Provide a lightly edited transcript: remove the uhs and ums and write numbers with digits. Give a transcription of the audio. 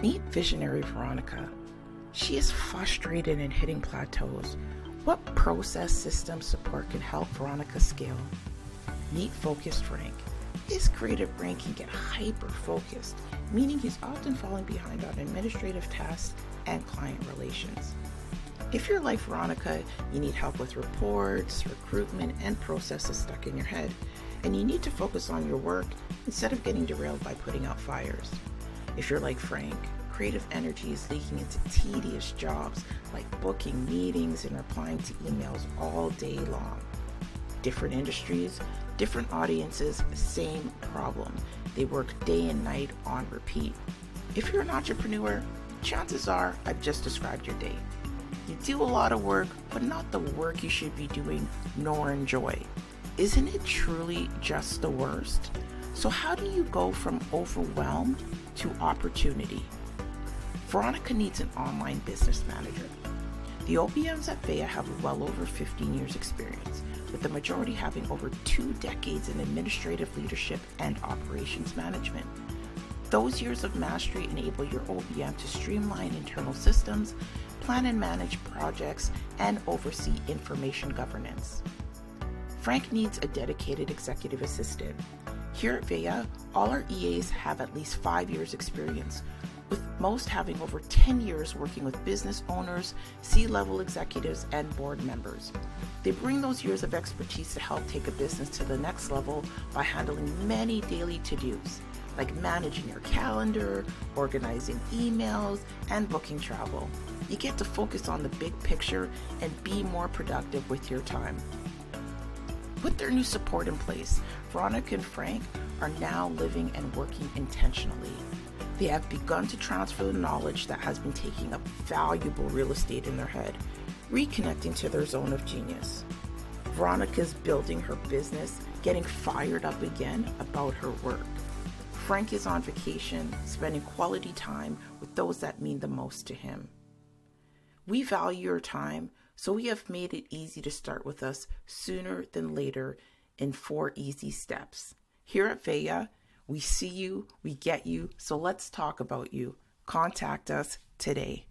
Meet visionary Veronica. She is frustrated and hitting plateaus. What process system support can help Veronica scale? Meet focused Frank. His creative brain can get hyper-focused, meaning he's often falling behind on administrative tasks and client relations. If you're like Veronica, you need help with reports, recruitment, and processes stuck in your head, and you need to focus on your work instead of getting derailed by putting out fires. If you're like Frank, creative energy is leaking into tedious jobs like booking meetings and replying to emails all day long. Different industries, different audiences, same problem. They work day and night on repeat. If you're an entrepreneur, chances are I've just described your day. You do a lot of work, but not the work you should be doing nor enjoy. Isn't it truly just the worst? So how do you go from overwhelmed to opportunity? Veronica needs an online business manager. The OBMs at VEA have well over 15 years experience, with the majority having over 2 decades in administrative leadership and operations management. Those years of mastery enable your OBM to streamline internal systems, plan and manage projects, and oversee information governance. Frank needs a dedicated executive assistant. Here at VEA, all our EAs have at least 5 years experience, with most having over 10 years working with business owners, C-level executives, and board members. They bring those years of expertise to help take a business to the next level by handling many daily to-dos, like managing your calendar, organizing emails, and booking travel. You get to focus on the big picture and be more productive with your time. With their new support in place, Veronica and Frank are now living and working intentionally. They have begun to transfer the knowledge that has been taking up valuable real estate in their head, reconnecting to their zone of genius. Veronica's building her business, getting fired up again about her work. Frank is on vacation, spending quality time with those that mean the most to him. We value your time, so we have made it easy to start with us sooner than later in 4 easy steps. Here at VEA, we see you, we get you, so let's talk about you. Contact us today.